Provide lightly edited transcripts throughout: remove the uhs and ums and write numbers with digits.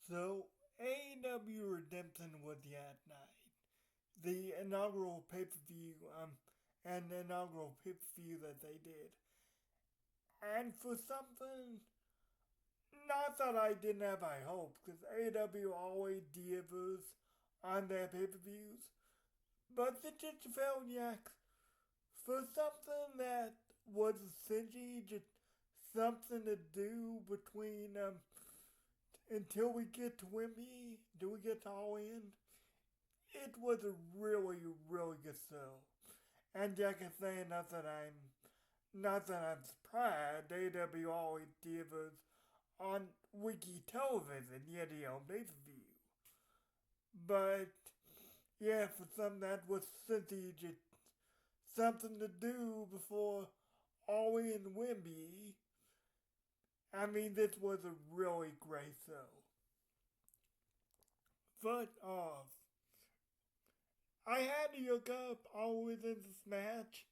So AEW Redemption was that night, the inaugural pay per view, and the inaugural pay per view that they did, and for something, not that I didn't have high hope, because AEW always delivers on their pay per views, but it just felt like for something that was essentially just something to do between until we get to Wemby, do we get to All In? It was a really, really good show. And like I say, not that I'm surprised. AW always delivers on wiki television, yet on pay per view. But yeah, for some that was simply just something to do before All In Wemby. I mean, this was a really great show. First off, I had to look up all within this match,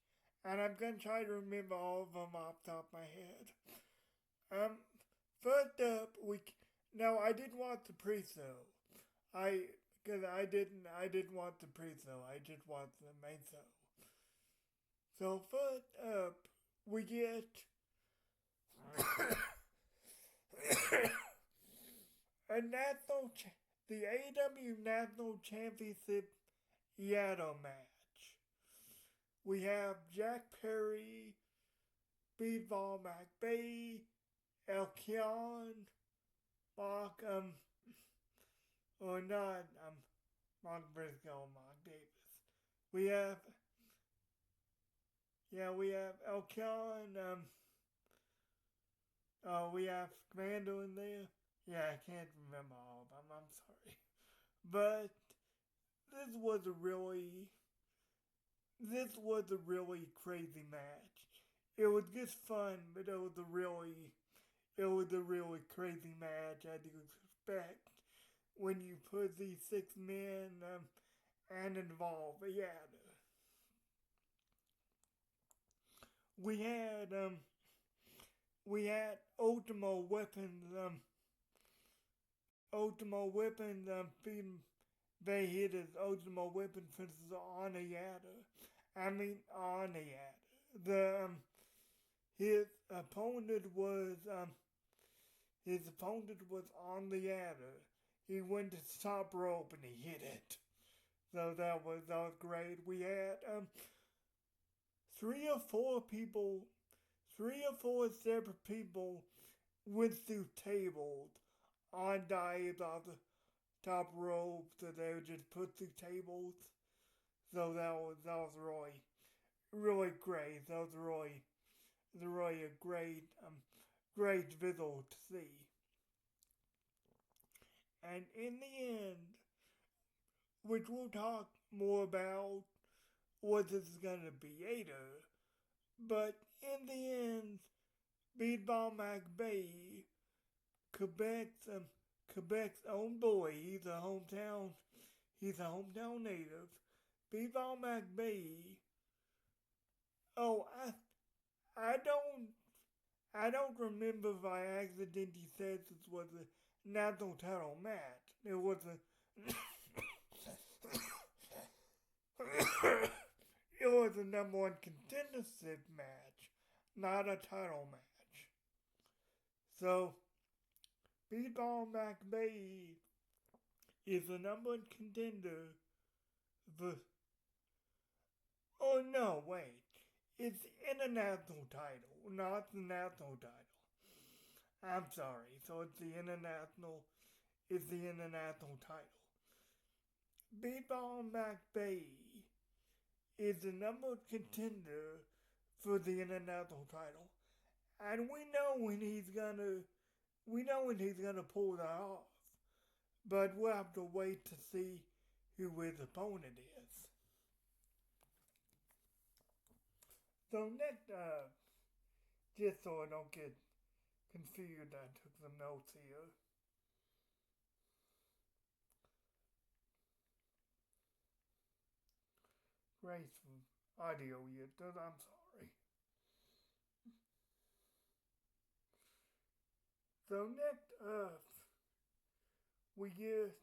and I'm gonna try to remember all of them off the top of my head. Um, first up, now I didn't want the pre-show. Because I didn't want the pre-show. I just want the main show. So first up, we get a the AEW National Championship Yado match. We have Jack Perry, Speedball McBay, Elkion, Mark, or not, Mark Briscoe, Mark Davis. We have, we have Elkion, we have Commando in there. Yeah, I can't remember all of them, I'm sorry. But this was a really, this was a really crazy match. It was just fun, but it was a really crazy match as you expect when you put these six men and involve Yada. We had we had Ultimo Weapons being they hit his Ultimo Weapon finishes on Yada. I mean on Yada. The his opponent was on the Yada. He went to the top rope and he hit it. So that was great. We had three or four people, three or four separate people went through tables on dives off the top rope, so they would just put through tables. So that was really really great. That was really a great visual to see. And in the end, which we'll talk more about what this is gonna be later, but in the end, Speedball McBay, Quebec's own boy, he's a hometown native. Speedball McBay. Oh, I don't I don't remember if I accidentally said this was a national title match. It was a it was a number one contendership match, not a title match. So Speedball McBay is the number one contender for. Oh no, wait. It's the international title, not the national title. I'm sorry. So it's the international title. Speedball McBay is the number one contender for the international title. And we know when he's gonna pull that off. But we'll have to wait to see who his opponent is. So next, just so I don't get confused, I took some notes here. Graceful audio yet, I'm sorry. So next up, we get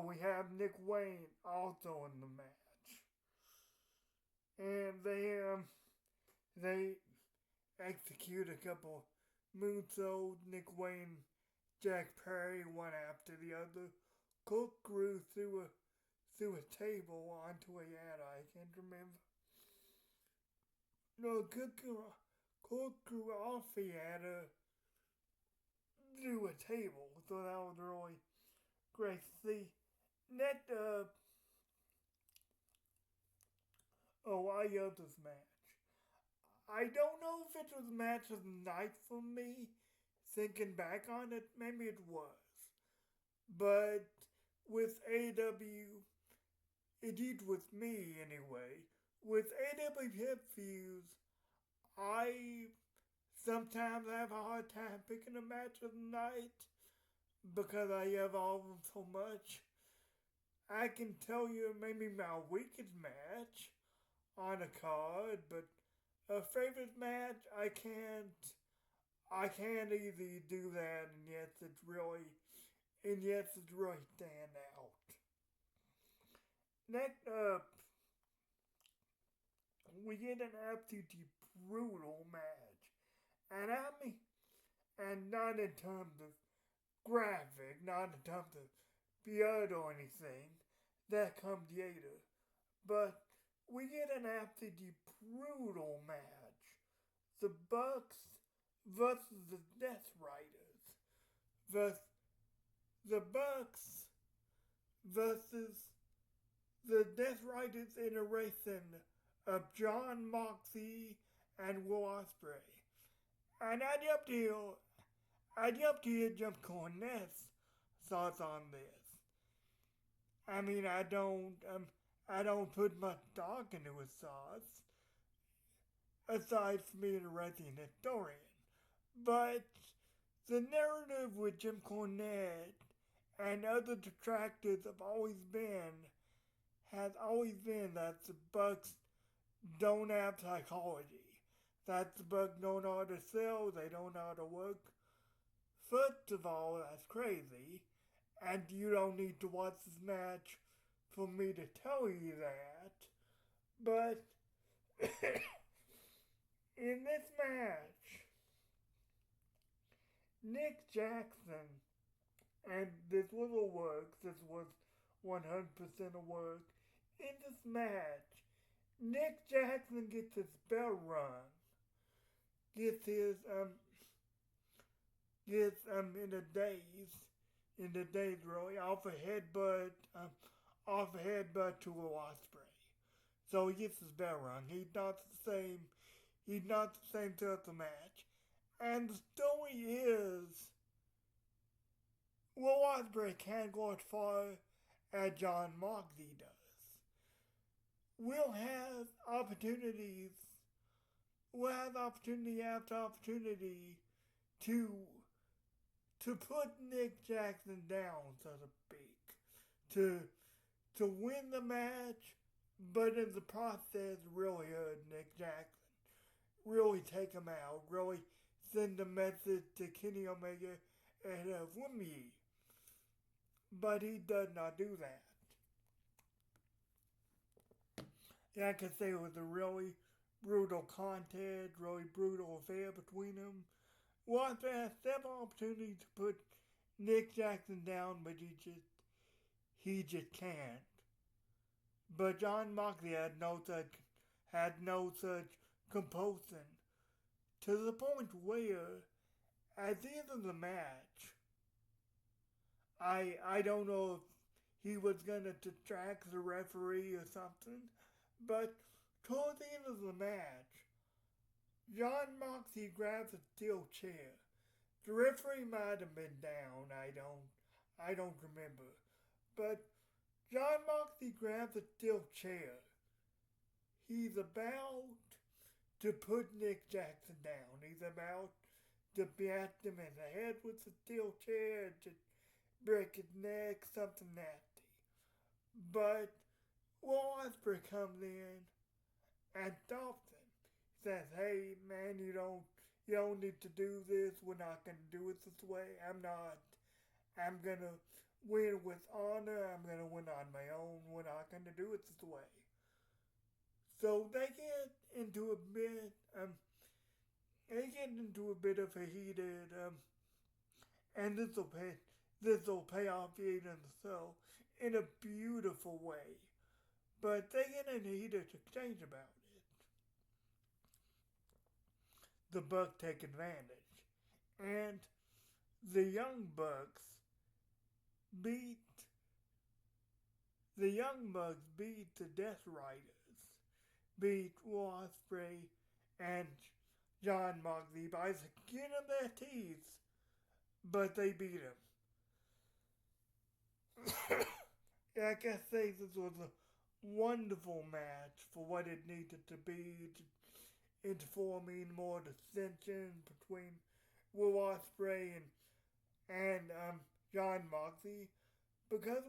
we have Nick Wayne also in the match, and they execute a couple moonsaults. Nick Wayne, Jack Perry, one after the other. Cook grew through a table onto a yada. I can't remember. No, Cook grew off the yada through a table, so that was really great to see. Net I love this match. I don't know if it was match of the night for me. Thinking back on it, maybe it was. But with AW, it did with me anyway. With AW hip views, I sometimes have a hard time picking a match of the night because I love all of them so much. I can tell you maybe my weakest match on a card, but a favorite match I can't easily do that, and yet it's really stand out. Next up, we get an absolutely brutal match, and not in terms of graphic, not in terms of blood or anything, that comes later, but we get an absolutely brutal match. The Bucks versus the Death Riders. The Bucks versus the Death Riders in a racing of Jon Moxley and Will Ospreay. And I'd love to hear Jim Cornette's thoughts on this. I mean, I don't put much stock into his thoughts, aside from being a wrestling historian. But the narrative with Jim Cornette and other detractors has always been that the Bucks don't have psychology. That the Bucks don't know how to sell, they don't know how to work. First of all, that's crazy, and you don't need to watch this match for me to tell you that. But in this match, Nick Jackson, and this was a work, this was 100% a work, in this match, Nick Jackson gets his bell rung, gets in the days really, off a headbutt to Will Ospreay. So he gets his bell rung. He's not the same throughout the match. And the story is, Will Ospreay can't go as far as Jon Moxley does. We'll have opportunity after opportunity to put Nick Jackson down, so to speak, to win the match, but in the process really hurt Nick Jackson, really take him out, really send a message to Kenny Omega and win me. But he does not do that. Yeah, I can say it was a really brutal contest, really brutal affair between them. Walter has several opportunities to put Nick Jackson down, but he just can't. But Jon Moxley had no such compulsion, to the point where, at the end of the match, I don't know if he was gonna distract the referee or something, but toward the end of the match, Jon Moxley grabs a steel chair. The referee might have been down, I don't remember. But Jon Moxley grabs a steel chair. He's about to put Nick Jackson down. He's about to blast him in the head with the steel chair, to break his neck, something nasty. But Will Ospreay comes in and stops him. He says, "Hey man, you don't need to do this. We're not gonna do it this way. I'm not I'm gonna win with honor. I'm gonna win on my own. We're not gonna do it this way. So they get into a bit of a heated, and this will pay off Aiden so in a beautiful way. But they get in a heated exchange about it. The Bucks take advantage, and the Young Bucks beat beat the Death Riders, beat Will Ospreay and John Moxley by the skin of their teeth, but they beat him. Like I say, this was a wonderful match for what it needed to be, into forming more dissension between Will Ospreay and John Moxley, because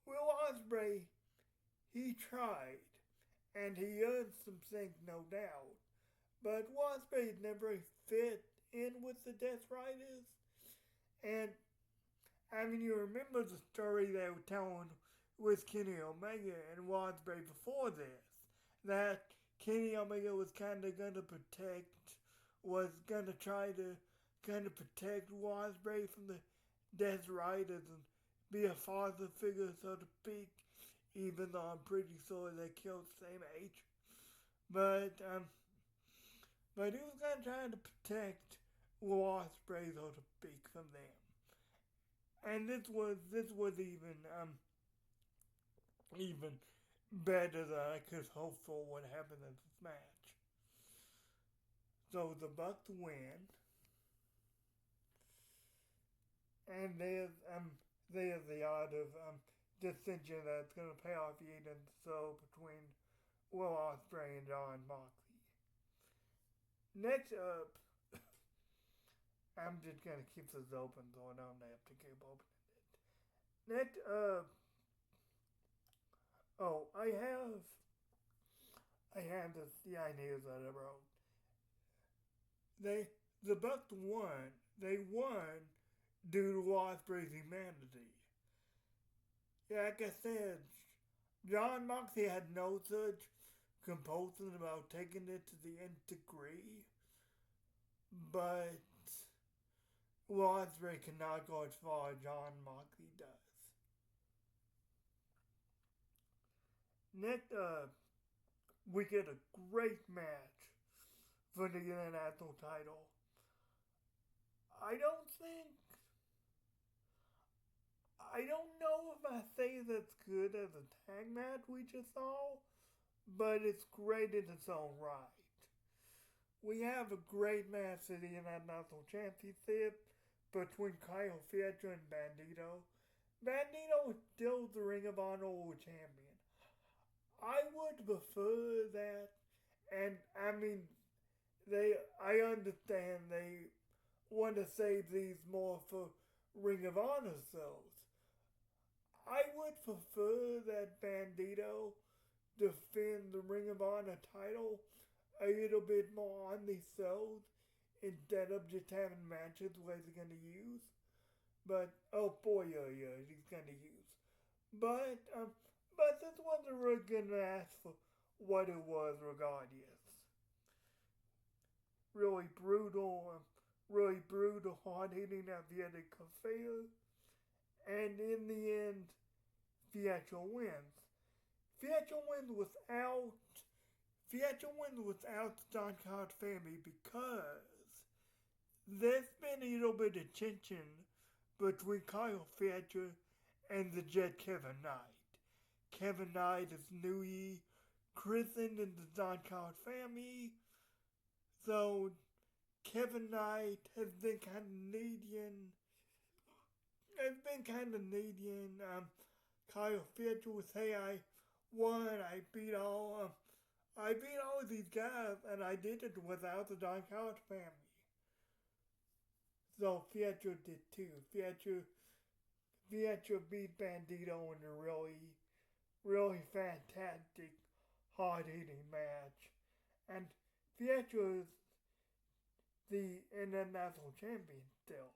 Will Ospreay, he tried, and he earned some things, no doubt, but Will Ospreay never fit in with the Death Riders, and I mean, you remember the story they were telling with Kenny Omega and Will Ospreay before this, that Kenny Omega was kind of try to kind of protect Will Ospreay from the Death Riders and be a father figure, so to speak, even though I'm pretty sure they killed the same age. But he was gonna try to protect Will Ospreay, so to speak, from them. And this was even better than I could hope for what happened in this match. So the Bucks win, and there's the art of dissension that's gonna pay off even so between Will Ospreay and John Moxley. Next up, I'm just gonna keep this open so I don't have to keep opening it. Next up, oh, I have the ideas that I wrote. The Bucks won. They won due to Ospreay's humanity. Like I said, John Moxley had no such compulsion about taking it to the nth degree, but Ospreay cannot go as far as John Moxley does. Next up, we get a great match for the International title. I don't think. I don't know if I say that's good as a tag match we just saw, but it's great in its own right. We have a great match for the International Championship between Kyle Fletcher and Bandito. Bandito is still the Ring of Honor World Champion. I would prefer that, and I mean, I understand they want to save these more for Ring of Honor shows. I would prefer that Bandito defend the Ring of Honor title a little bit more on these shows instead of just having matches where he's going to use. But, oh boy, he's going to use. But this wasn't really good match for what it was regardless. Really brutal, hard hitting athletic affair. And in the end, Fletcher wins. Fletcher wins without the Don Card family because there's been a little bit of tension between Kyle Fletcher and the Jet Kevin Knight. Kevin Knight is newly christened in the Don Card family, so Kevin Knight has been kind of needing Kyle Fletcher with, hey, I won, I beat all of these guys, and I did it without the Don Card family. So Fletcher did too. Fletcher beat Bandito in a really fantastic, hard-hitting match. And Fletcher is the International Champion still.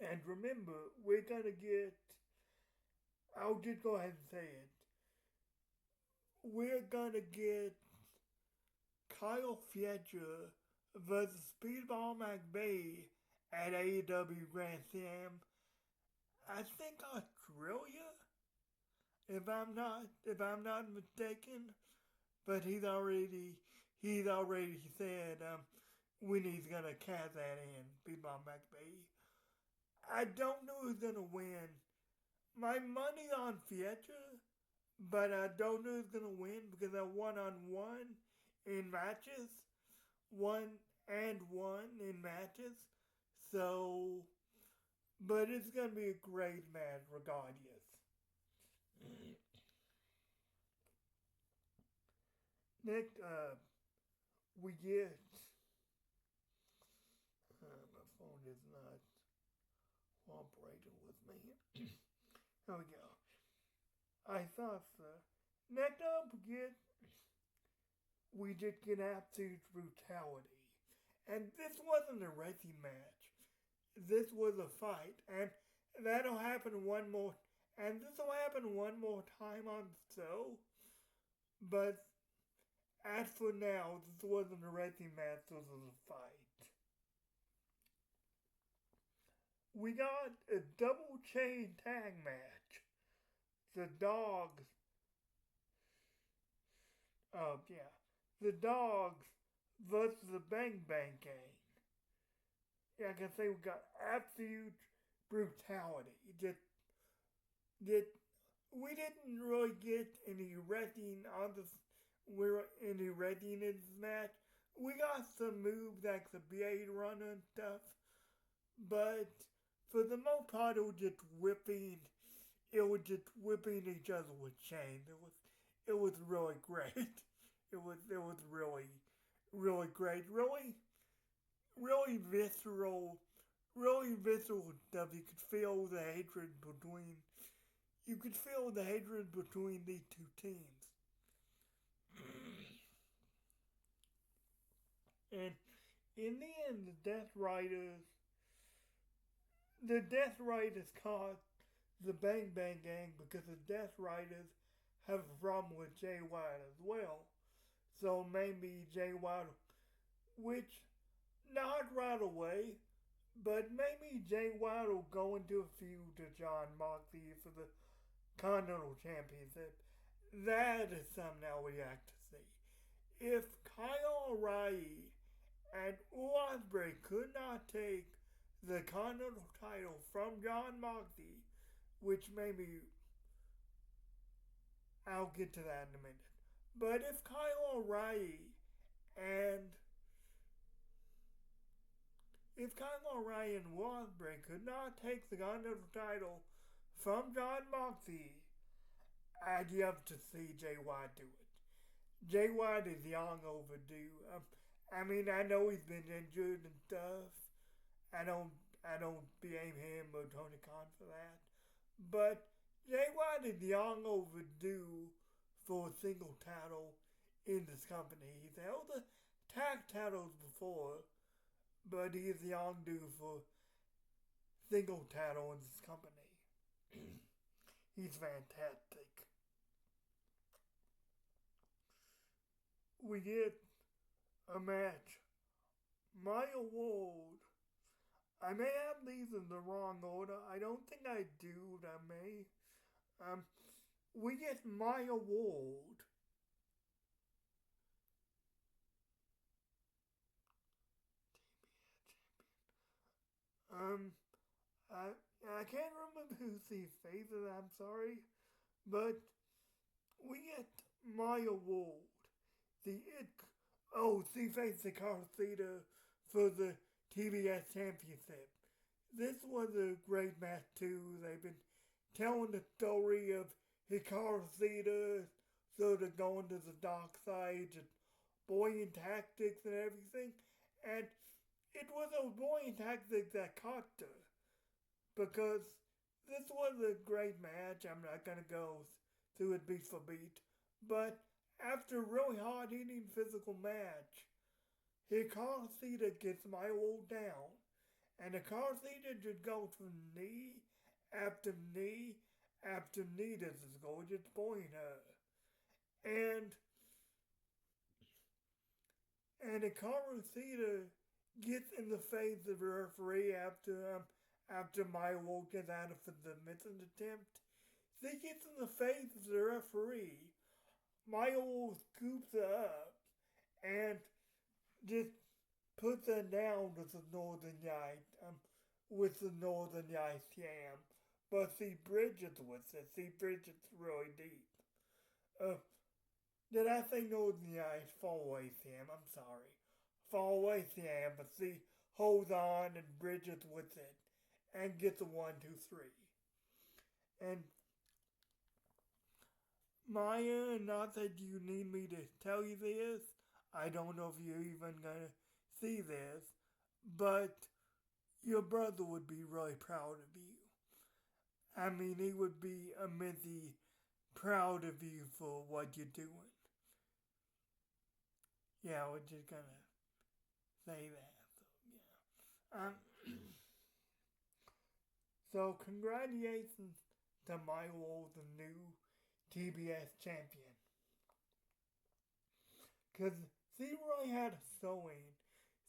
And remember, we're gonna get. I'll just go ahead and say it. We're gonna get Kyle Fletcher versus Speedball McVeigh at AEW Grand Slam. I think Australia, if I'm not mistaken. But he's already said when he's gonna cast that in. Speedball McVeigh. I don't know who's gonna win. My money's on Fletcher, but I don't know who's gonna win because I one in matches, one and one in matches. So, but it's gonna be a great match regardless. Next up, we get. My phone is not cooperating with me. Here we go. I thought so. Next up, we just get absolute brutality. And this wasn't a wrestling match. This was a fight. And that'll happen one more. And this will happen one more time on the show. But as for now, this wasn't a wrestling match. This was a fight. We got a double chain tag match. The dogs. Yeah. The dogs versus the Bang Bang Gang. Yeah, I can say we got absolute brutality. We didn't really get any wrestling on this. We're any wrestling in this match. We got some moves like the Blade Runner and stuff, but for the most part, it was just whipping. It was just whipping each other with chains. It was really great. It was really great. Really visceral stuff. You could feel the hatred between these two teams. And in the end, the Death Riders caught the Bang Bang Gang because the Death Riders have a problem with Jay White as well. So maybe Jay White, which not right away, but maybe Jay White will go into a feud to John Moxley for the Continental Championship. That is something I would like to see. If Kyle O'Reilly and Ospreay could not take the Continental title from John Moxley, which maybe I'll get to that in a minute. But if Kyle O'Reilly and Ospreay could not take the Continental title from John Moxley, I'd love to see Jay White do it. Jay White is long overdue. I know he's been injured and stuff. I don't blame him or Tony Khan for that. But Jay White is long overdue for a single title in this company. He's held the tag titles before, but he is long due for single title in this company. He's fantastic. We get a match. Maya Ward. I may have these in the wrong order. I don't think I do, but I may. We get Maya Ward. I can't remember who she faces, I'm sorry. But we get Maya Ward. The it. Oh, she faced the Carceta for the TBS Championship. This was a great match too. They've been telling the story of Hikaru Shida sort of going to the dark side and bullying tactics and everything. And it was a bullying tactic that caught her because this was a great match. I'm not gonna go through it beat for beat, but after a really hard hitting physical match, Hikaru Shida gets my old down, And the car theater just goes from knee after knee after knee to this gorgeous boy in her. And the Congress theater gets in the face of the referee after Milo gets out of the missing attempt. He gets in the face of the referee. Milo scoops her up and just puts her down with the Northern Lights, with the Northern Lights jam. But she bridges with it. She bridges really deep. Uh, did I say Northern Lights? Fall away, Sam. I'm sorry. Fall away, Sam. But she holds on and bridges with it and gets a 1, 2, 3. And Maya, not that you need me to tell you this. I don't know if you're even gonna see this, but your brother would be really proud of you. I mean, he would be immensely proud of you for what you're doing. Yeah, we're just gonna say that. So, yeah. So congratulations to Milo, the new TBS champion. Because she really had a sewing.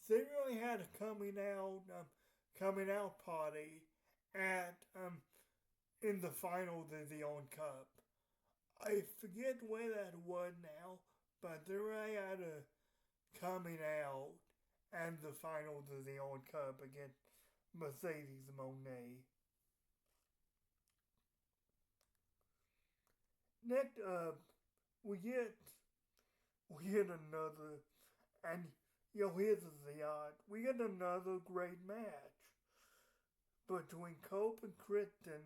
She really had a coming out party at in the finals of the Own Cup. I forget where that was now, but they really had a coming out and the finals of the Own Cup against Mercedes Monet. Next up, we get another, and here's the odd. We get another great match between Cope and Kristen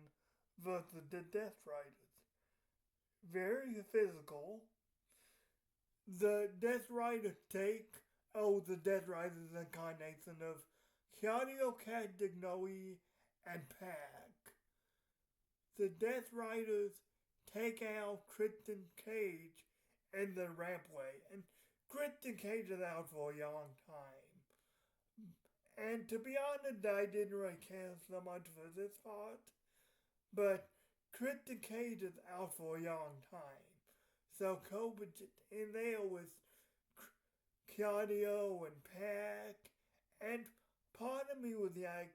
versus the Death Riders. Very physical. The Death Riders the Death Riders incarnation of Claudio Castagnoli and Pac. The Death Riders take out Kristen Cage in the rampway, and Kristen Cage is out for a long time. And to be honest, I didn't really care so much for this part, but Kristen Cage is out for a long time. So Cobra in there with Claudio and Pac, and part of me was like,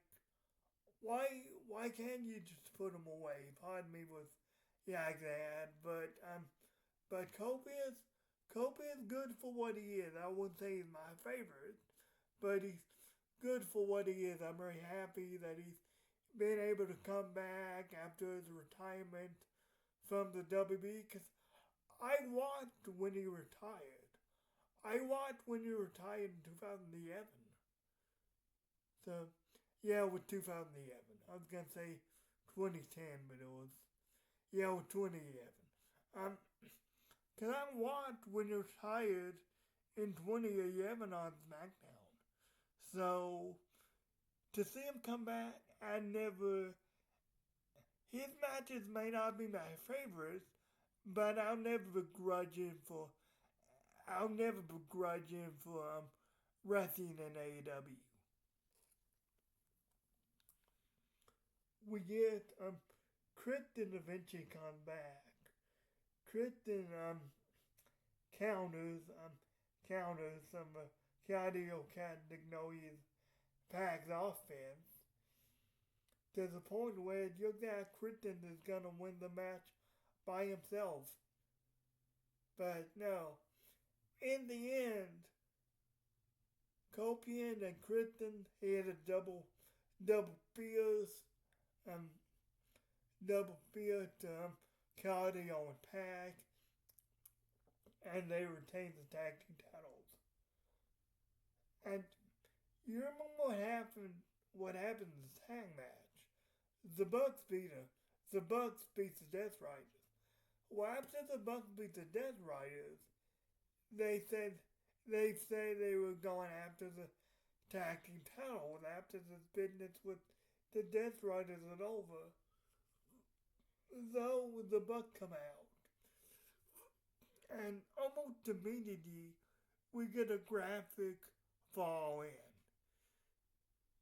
why can't you just put them away? Part of me was like that, but Kobe is good for what he is. I wouldn't say he's my favorite, but he's good for what he is. I'm very happy that he's been able to come back after his retirement from the WB, because I watched when he retired. I watched when he retired in 2011. So, yeah, with 2011. I was going to say 2010, but it was, with 2011. Because I watched when he retired in 2011 on SmackDown. So, to see him come back, his matches may not be my favorites, but I'll never begrudge him for wrestling in AEW. We get Kristen eventually comes back. Kristen counters some Claudio Castagnoli's Pac's offense to the point where it looks like Kristen is gonna win the match by himself. But no. In the end, Copian and Kristen had a double fierce Claudio and Pac, and they retained the tag team titles. And you remember what happened in the tag match? The Bucks beat the Death Riders. Well, after the Bucks beat the Death Riders, they said they were going after the tag team titles after this business with the Death Riders is over. Though the Bucks come out, and almost immediately we get a graphic fall in.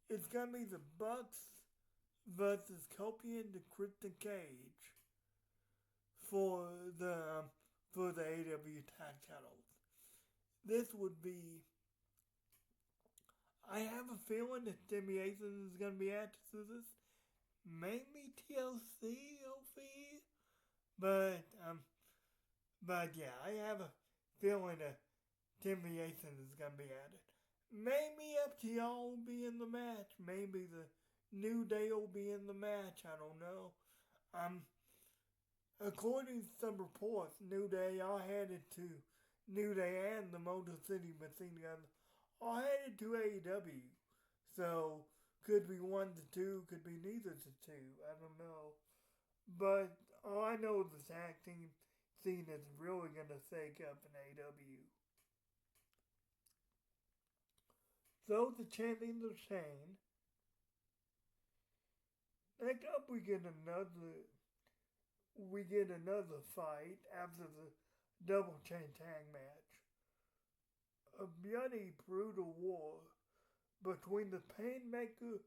it's gonna be the Bucks versus Kofi and the Christian Cage for the for the AW tag titles. This would be. I have a feeling that Jimmy Ason is gonna be added to this. Maybe TLC, OC, but but yeah, I have a feeling that Jimmy Ason is gonna be added. Maybe FTR will be in the match. Maybe the New Day will be in the match. I don't know. According to some reports, New Day are headed to New Day and the Motor City Machine Guns are headed to AEW. So could be one to two, could be neither to two. I don't know. But all I know is the tag team scene is really gonna shake up in AEW. So the champions are Shane. Next up we get another fight after the double chain tag match. A bloody brutal war between the Painmaker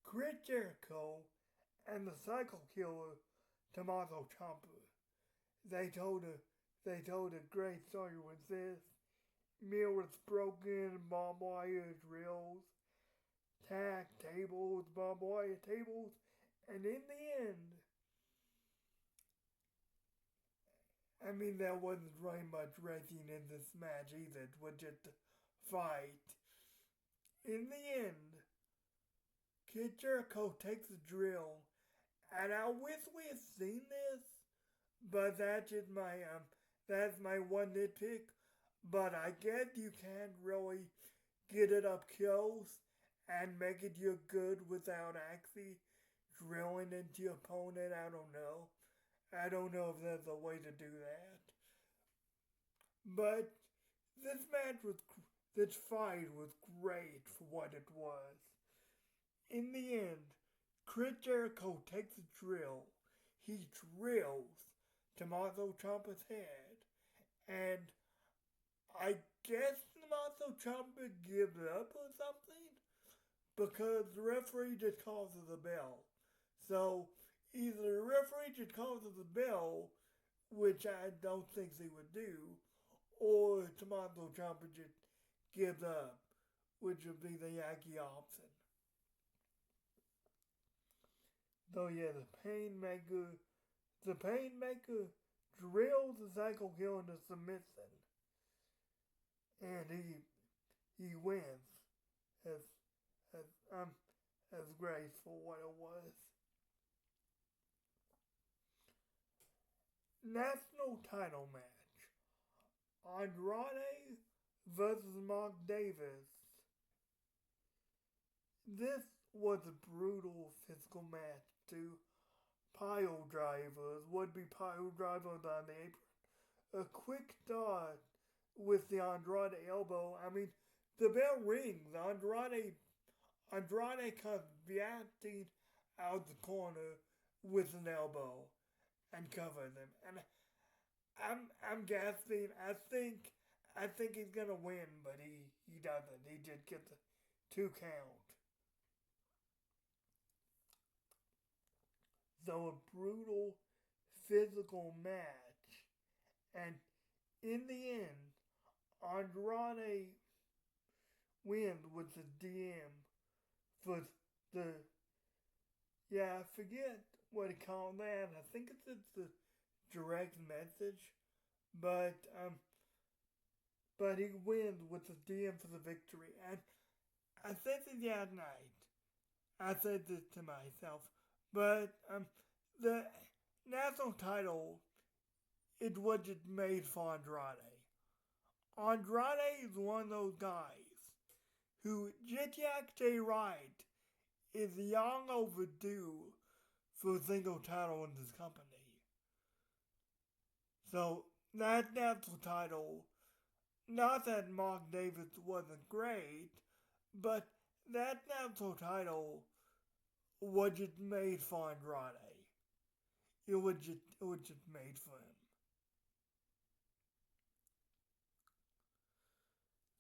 Chris Jericho and the Psycho Killer Tommaso Ciampa. They told a great story with this. Mirrors broken, barbed wire drills, tack tables, barbed wire tables, and in the end, I mean, there wasn't very much wrestling in this match either. It was just a fight. In the end, Kid Jericho takes a drill, and I wish we had seen this, but that's my one nitpick. But I guess you can't really get it up close and make it look good without actually drilling into your opponent. I don't know. I don't know if there's a way to do that. But this fight was great for what it was. In the end, Chris Jericho takes a drill. He drills Tommaso Ciampa's head, and I guess Tommaso Ciampa gives up or something because the referee just calls for the bell. So either the referee just calls for the bell, which I don't think he would do, or Tommaso Ciampa just gives up, which would be the Yankee option. So yeah, the Painmaker drills the Psycho Killer into submission, and he wins as as as graceful what it was. National title match. Andrade versus Mark Davis. This was a brutal physical match. Two pile drivers, would be pile drivers on the apron. A quick start with the Andrade elbow. I mean, the bell rings. Andrade comes reacting out the corner with an elbow and covers him. And I'm gasping. I think he's gonna win, but he doesn't. He just gets a 2 count. So a brutal physical match. And in the end, Andrade wins with the DM for the, yeah, I forget what he called that. I think it's the direct message. But he wins with the DM for the victory. And I said it the other night. I said this to myself. But the national title, it wasn't made for Andrade. Andrade is one of those guys who just like Jay Wright is long overdue for a single title in this company. So that national title, not that Mark Davis wasn't great, but that national title was just made for Andrade. It was just made for him.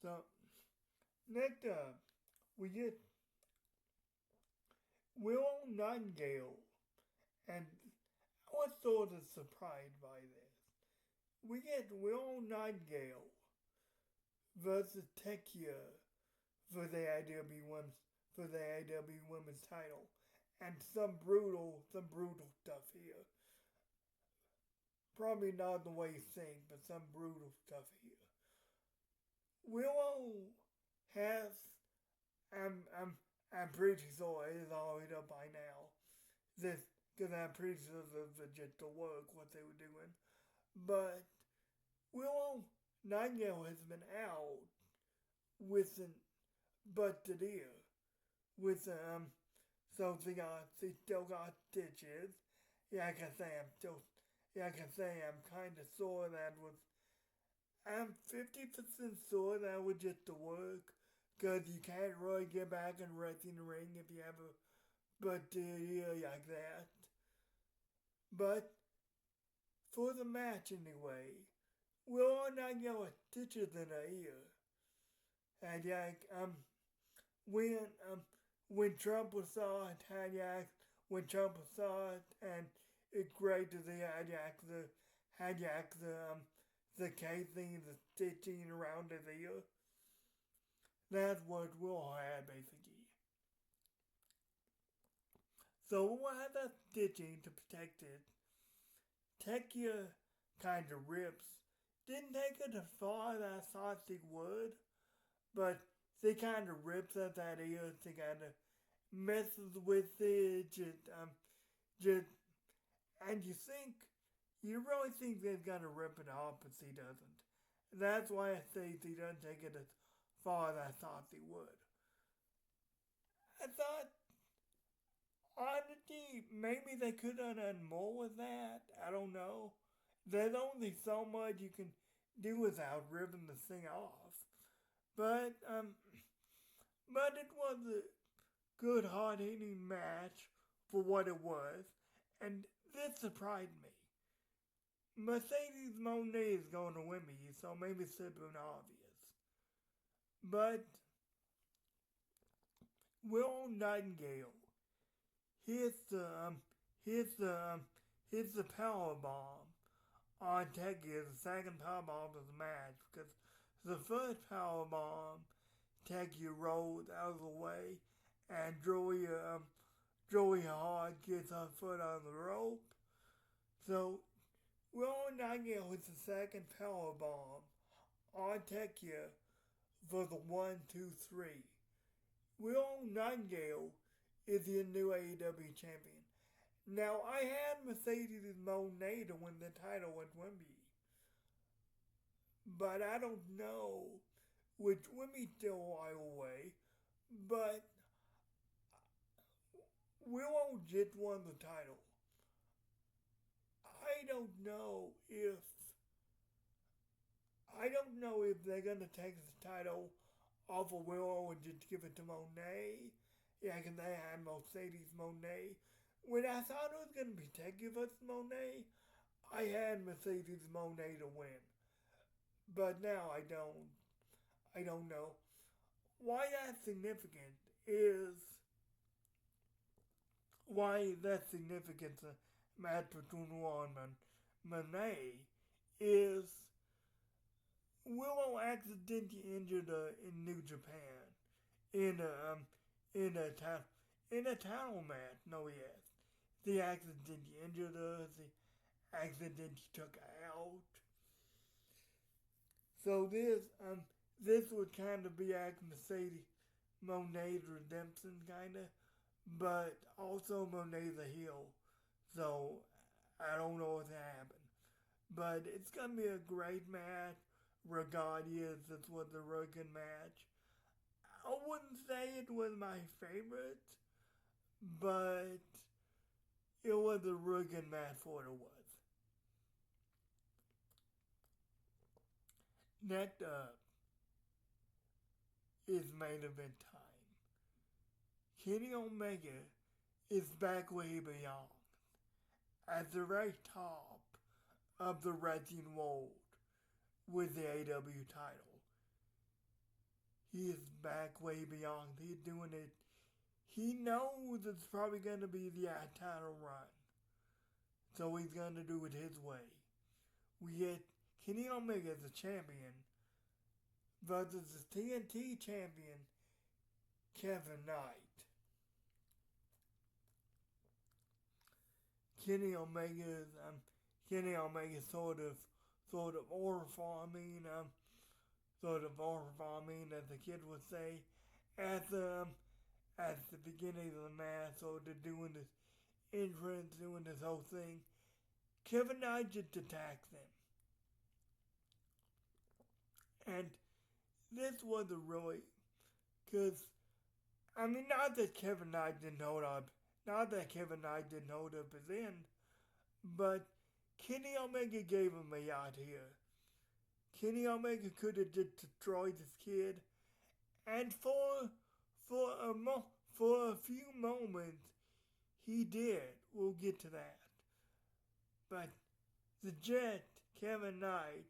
So next up, we get Willow Nightingale, and I was sort of surprised by this. We get Willow Nightingale versus Tekia for the AEW Women's title, and some brutal stuff here. Probably not the way you think, but some brutal stuff here. Willow has, I'm, I'm, I'm pretty sure it is already up by now. This, because I'm pretty sure this was just to work what they were doing. But Willow Nightingale has been out with an busted ear. With so she still got stitches. Yeah, I can say I'm kind of sure that was. I'm 50% sure that was just to work, cause you can't really get back and rest in the ring if you have a busted ear like that. But for the match anyway, we'll not get a stitches in her ear. And when um when Trump saw it, when Trump saw it, and it's great to see the casing, the stitching around his ear. That's what we'll have basically. So we'll have that stitching to protect it. Tekia kind of rips. Didn't take it as far as I thought she would, but she kind of rips at that ear. She kind of messes with it. Just, and you really think they've got to rip it off, but she doesn't. That's why I say she doesn't take it as far as I thought she would. I thought, honestly, maybe they could have done more with that. I don't know. There's only so much you can do without ripping the thing off. But it was a good hard hitting match for what it was, and this surprised me. Mercedes Moné is going to win me, so maybe it's been obvious. But Will Nightingale hits the power bomb on Tekia, the second power bomb of the match, because the first power bomb Tekia rolled out of the way, and Joey Hart gets her foot on the rope. So Will Nightingale hits the second power bomb on Tekia for the 1-2-3. Will Nightingale is the new AEW champion. Now, I had Mercedes Moné to win the title at Wembley, but I don't know which Wembley's still a while away, but Willow just won the title. I don't know if they're gonna take the title off of Willow and just give it to Moné. Yeah, because they had Mercedes Moné. When I thought it was gonna be Tekia vs Moné, I had Mercedes Moné to win. But now I don't. I don't know. Why that's significant is why that's significant to match between Willow and Moné is Willow accidentally injured in New Japan in a title match. No, yes, the accidentally injured her. The accidentally took her out. So this would kind of be like Mercedes Moné's redemption, kind of, but also Moné's a heel. So I don't know what's happened. But it's going to be a great match, regardless. It was a real good match. I wouldn't say it was my favorite, but it was a real good match for what it was. Next up is main event time. Kenny Omega is back way beyond at the very top of the wrestling world with the AEW title. He is back way beyond. He's doing it. he knows it's probably going to be the title run. So he's going to do it his way. We get Kenny Omega as the champion versus the TNT champion, Kevin Knight. Kenny Omega's sort of orphan, as the kid would say, at the beginning of the match, or doing this entrance, doing this whole thing. Kevin Knight just attacked them. And this wasn't really, because, I mean, not that Kevin Knight didn't hold up his end, but Kenny Omega gave him a yacht here. Kenny Omega could have just destroyed this kid, and for a few moments, he did. We'll get to that. But the Jet, Kevin Knight,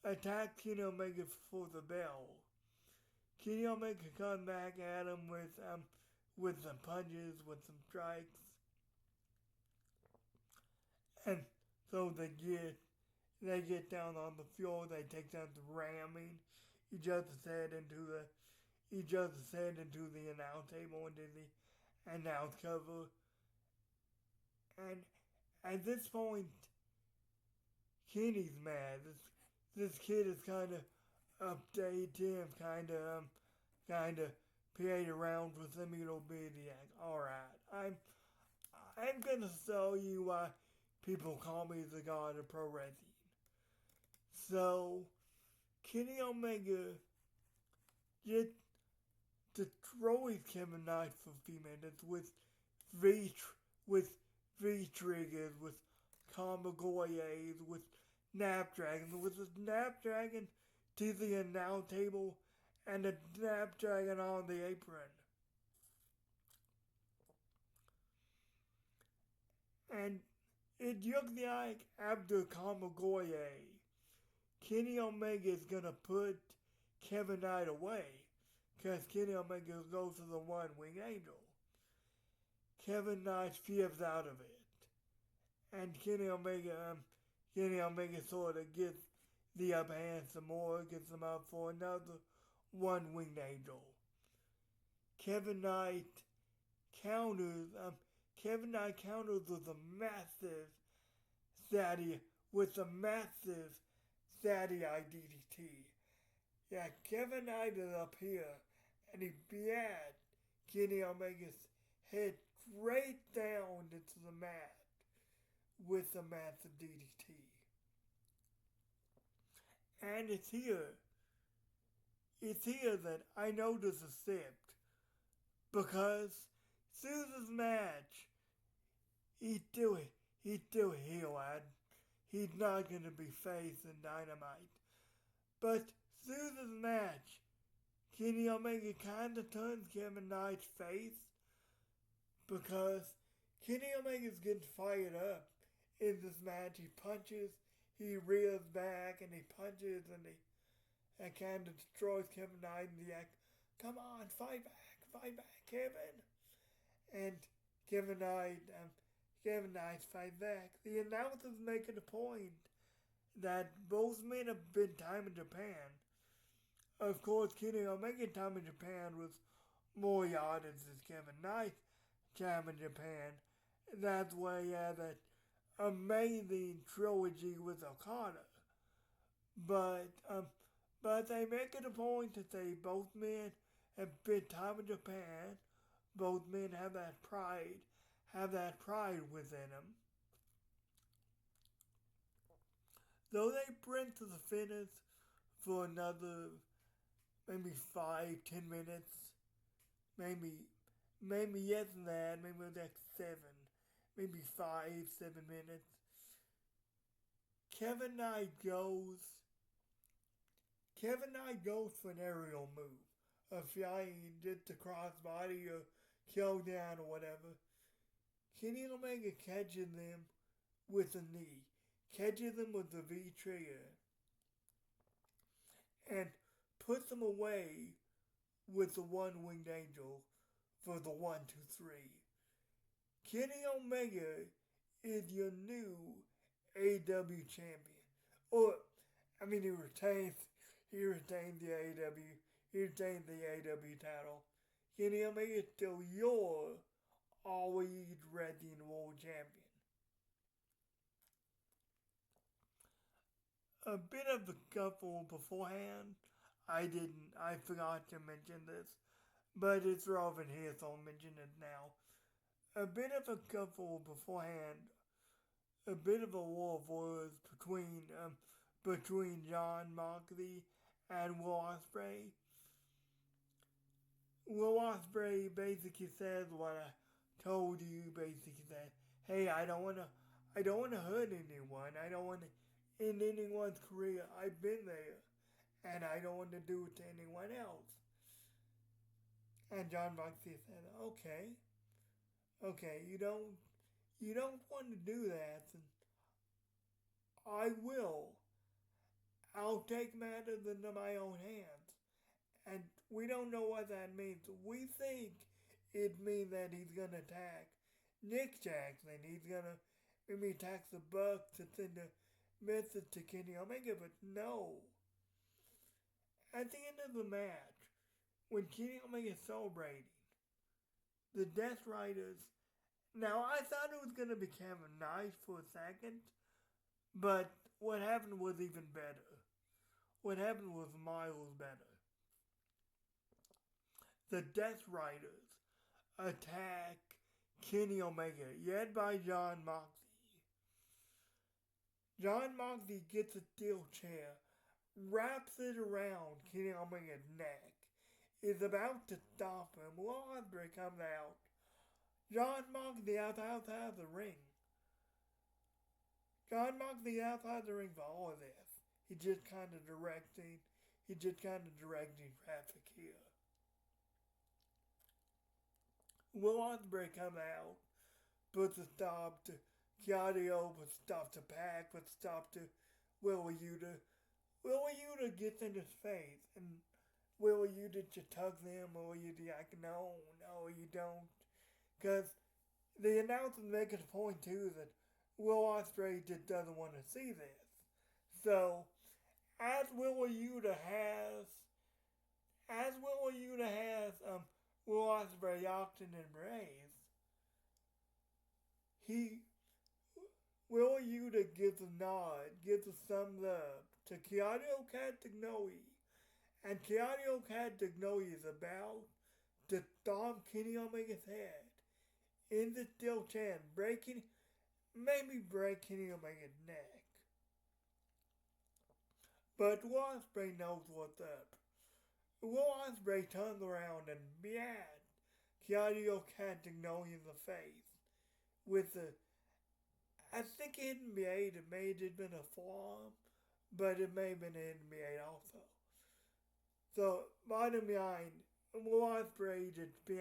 attacked Kenny Omega for the bell. Kenny Omega come back at him with some punches, with some strikes. And so they get down on the floor, they take down the ramming each other's head into the announce table, into the announce cover. And at this point, Kenny's mad. This kid is kind of updated him, kind of played around with him a little bit. Alright, I'm gonna tell you why people call me the God of Pro Wrestling. So, Kenny Omega just destroys Kevin Knight for a few minutes with V-triggers, with Kamigoyes, with with a Snapdragon to the announce table, and a Snapdragon on the apron. And it looked like after Kamigoye, Kenny Omega is gonna put Kevin Knight away, because Kenny Omega goes to the One Wing Angel. Kevin Knight feels out of it, and Kenny Omega sort of gets the upper hand some more, gets him out for another One Winged Angel. Kevin Knight counters with a massive Saturday DDT. Yeah, Kevin Knight is up here, and he beat Kenny Omega's head straight down into the mat with a massive DDT. And it's here that I know there's a script, because through this match, he's still heel, lad. He's not gonna be face in Dynamite. But through this match, Kenny Omega kinda turns Kevin Knight's face, because Kenny Omega's getting fired up in this match. He punches, he rears back, and he punches, and he kind of destroys Kevin Knight in the act. Come on, fight back, Kevin. And Kevin Knight fights back. The announcers making a point that both men have been time in Japan. Of course, Kenny Omega time in Japan was more yardage than Kevin Knight time in Japan. That's why he had that amazing trilogy with Okada. But they make it a point to say both men have been time in Japan. Both men have that pride within them. Though they sprint to the finish for another maybe 5-10 minutes, maybe less than that, maybe like 7, maybe 5-7 minutes. Kevin Knight goes for an aerial move, a flying just a crossbody or kill down or whatever. Kenny Omega catches them with a knee, catches them with the V-trigger, and puts them away with the One Winged Angel for the 1, 2, 3. Kenny Omega is your new AEW champion. Or, I mean, he retained the AEW, he retained the AEW title. Kenny Omega is still your always ready world champion. A bit of a scuffle beforehand. I forgot to mention this, but it's relevant here, so I'll mention it now. A bit of a scuffle beforehand, a bit of a war of words between Jon Moxley and Will Ospreay. Will Ospreay basically says what I told you. Basically said, "Hey, I don't wanna hurt anyone. I don't wanna end anyone's career. I've been there, and I don't want to do it to anyone else." And Jon Moxley said, okay, you don't want to do that, then I will. I'll take matters into my own hands. And we don't know what that means. We think it means that he's going to attack Nick Jackson. He's going to maybe attack the Bucks to send a message to Kenny Omega, but no. At the end of the match, when Kenny Omega is celebrating, the Death Riders. Now, I thought it was going to be Kevin Nash for a second, but what happened was even better. What happened was miles better. The Death Riders attack Kenny Omega, led by Jon Moxley. Jon Moxley gets a steel chair, wraps it around Kenny Omega's neck, is about to stop him. Will Ospreay comes out. Jon Moxley outside the ring. Jon Moxley outside the ring for all of this. He's just kind of directing traffic here. Will Ospreay comes out, puts a stop to Claudio, puts a stop to Pac, puts a stop to Wheeler Yuta. Wheeler Yuta gets in his face, and Wheeler Yuta just tugs him, or you like, no, you don't. Because the announcer makes a point too that Will Ospreay just doesn't want to see this. So, as Wheeler Yuta has Will Ospreay often embraced, Wheeler Yuta gives a nod, gives a thumbs up to Claudio Castagnoli, and Claudio Castagnoli is about to stomp Kenny Omega's head in the steel chair, break Kenny Omega's neck. But Will Ospreay knows what's up. Will Ospreay turns around and beat Claudio Castagnoli in the face with the, I think NBA, it may have been a forearm, but it may have been an NBA also. So, bottom line, Will Ospreay just beat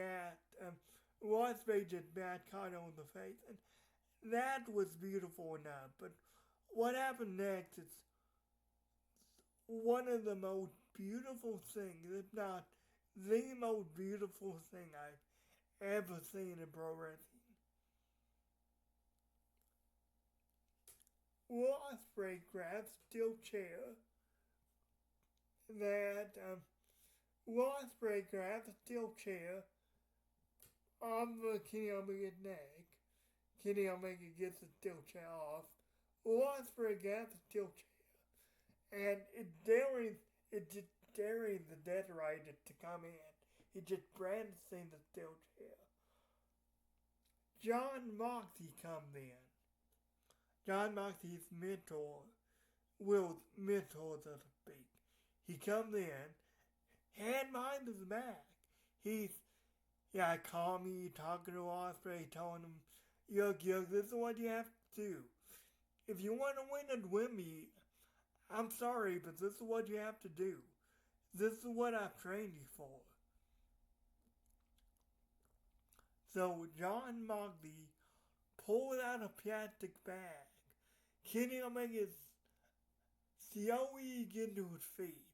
Kano in the face, and that was beautiful enough. But what happened next is one of the most beautiful things, if not the most beautiful thing I've ever seen in pro wrestling. Will Ospreay grabs a steel chair Will Ospreay grabs a steel chair on the Kenny Omega's neck. Kenny Omega gets the steel chair off. Will Ospreay grabs the steel chair, and it's just daring the Death Rider to come in. He just brandishing the steel chair. Jon Moxley comes in. Jon Moxley's mentor, Will's mentor, so to speak. He comes in, hand behind his back. He's, calmly talking to Ospreay, telling him, Yuck, this is what you have to do. If you want to win and win me, I'm sorry, but this is what you have to do. This is what I've trained you for. So Jon Moxley pulled out a plastic bag. Kenny Omega's slowly getting to his feet.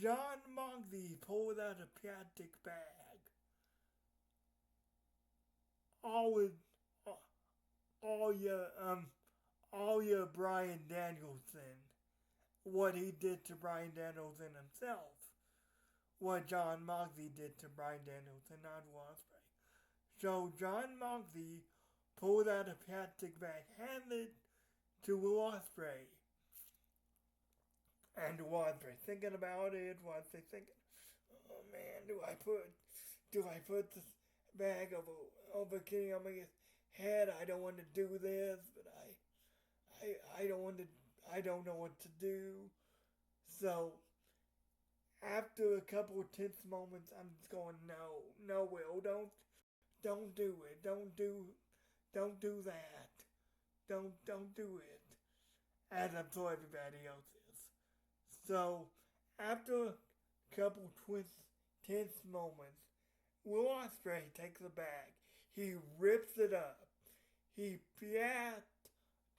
Jon Moxley pulled out a plastic bag. all his, all your all your Bryan Danielson, what he did to Bryan Danielson himself, what Jon Moxley did to Bryan Danielson on Ospreay. So Jon Moxley pulled out a plastic bag, handed to Will Ospreay. And Ospreay thinking about it, Ospreay thinking, oh man, do I put this bag over Kenny Omega's head? I don't want to do this, but I don't know what to do. So after a couple of tense moments, I'm just going, no, Will, don't do it, don't do that, don't do it, as I'm sure everybody else is. So after a couple tense moments, Will Ospreay takes the bag, he rips it up, he pats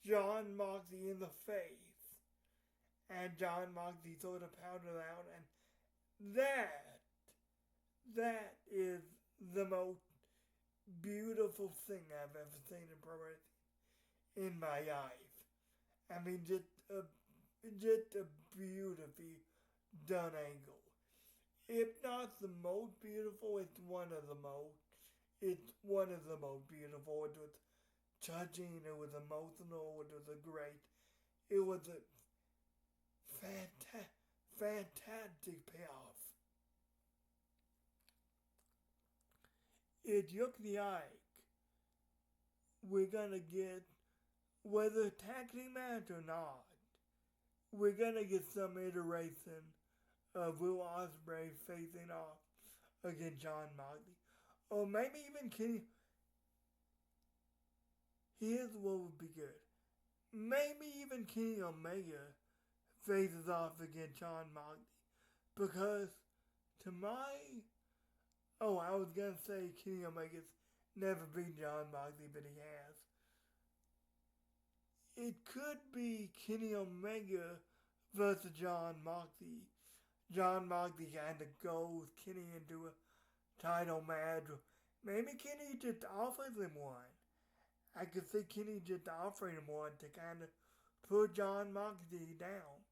Jon Moxley in the face, and Jon Moxley sort of powdered out, and that is the most beautiful thing I've ever seen in pro wrestling in my life. I mean, just a beautifully done angle. If not the most beautiful, it's one of the most. It's one of the most beautiful. It was touching, it was emotional, it was a great, it was a fantastic payoff. It took the Ike. We're gonna get, whether tag team match or not, we're gonna get some iteration of Will Ospreay facing off against Jon Moxley. Or maybe even Kenny. Here's what would be good. Maybe even Kenny Omega faces off against Jon Moxley. Because to my... Oh, I was gonna say Kenny Omega's never beat Jon Moxley, but he has. It could be Kenny Omega versus Jon Moxley. Jon Moxley kind of goes Kenny into a title match. Maybe Kenny just offers him one. I could see Kenny just offering him one to kind of put Jon Moxley down.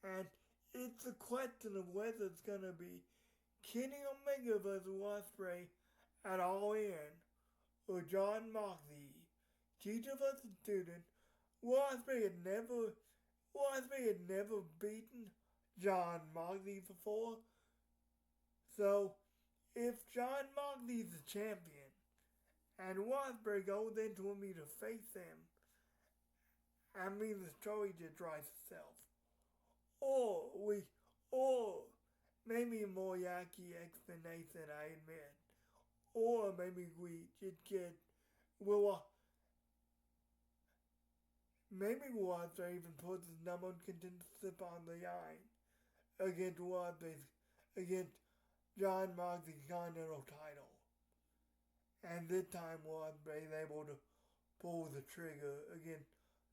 And it's a question of whether it's going to be Kenny Omega versus Ospreay at All In, or Jon Moxley, teacher versus student. Ospreay had never beaten Jon Moxley before. So, if Jon Moxley's the champion, and Ospreay goes into me to face him, I mean the story just writes itself. Or maybe a more yucky explanation, I admit. Or maybe we just get, maybe Ospreay even puts his number one contendership on the line against Jon Moxley's Continental title. And this time Ospreay is able to pull the trigger against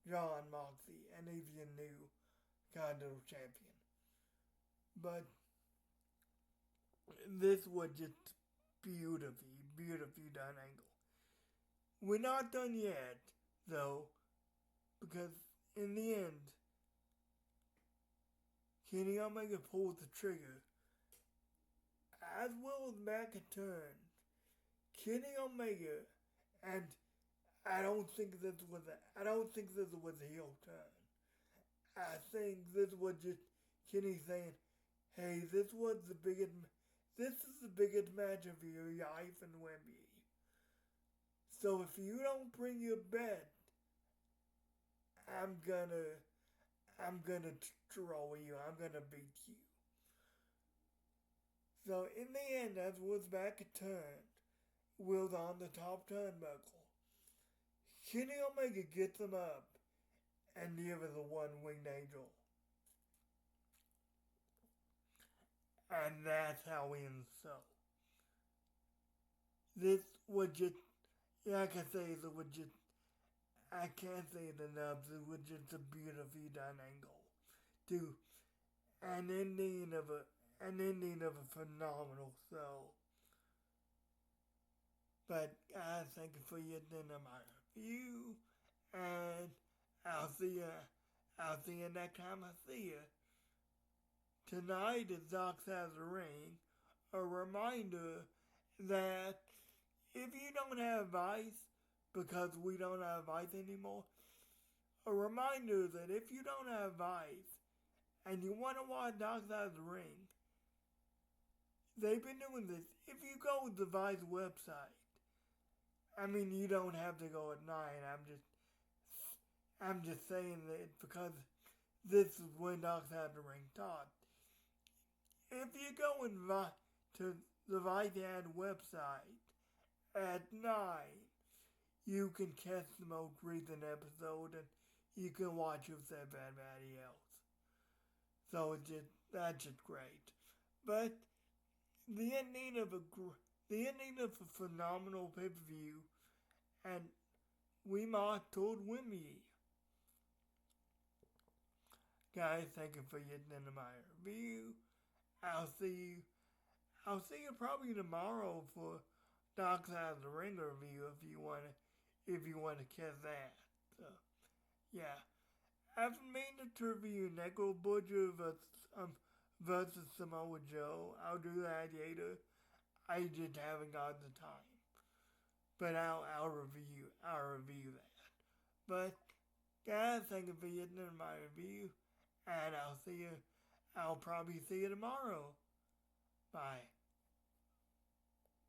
Jon Moxley, and he's your new Continental champion. But this was just beautifully done angle. We're not done yet, though, because in the end, Kenny Omega pulls the trigger. As well as back a turn, Kenny Omega, and I don't think this was a heel turn. I think this was just Kenny saying, hey, this is the biggest match of your life in Wembley. So if you don't bring your bet, I'm gonna destroy you. I'm gonna beat you. So in the end, as was back a turn, Will's on the top turnbuckle. Kenny Omega gets him up and delivers a one-winged angel. And that's how we end the show. This was just, like I say, I can't say it enough, it was just a beautifully done angle to an ending of a phenomenal show. But guys, thank you for your dinner, my review, and I'll see you. I'll see you next time I see you. Tonight is Dark Side of the Ring, a reminder that if you don't have Vice, because we don't have Vice anymore, a reminder that if you don't have Vice and you want to watch Dark Side of the Ring, they've been doing this. If you go to the Vice website, I mean, you don't have to go at 9. I'm just saying that because this is when Dark Side of the Ring taught. If you go to the Vice ad website at 9, you can catch the most recent episode and you can watch it with everybody else. So that's just great. But the ending of a phenomenal pay-per-view, and we marked toward Wimby. Guys, thank you for getting into my review. I'll see you probably tomorrow for Dark Side of the Ring review if you wanna catch that. So yeah. I've made a review Necro Butcher versus Samoa Joe. I'll do that later. I just haven't got the time. But I'll review that. But guys, thank you for getting in my review. And I'll probably see you tomorrow. Bye.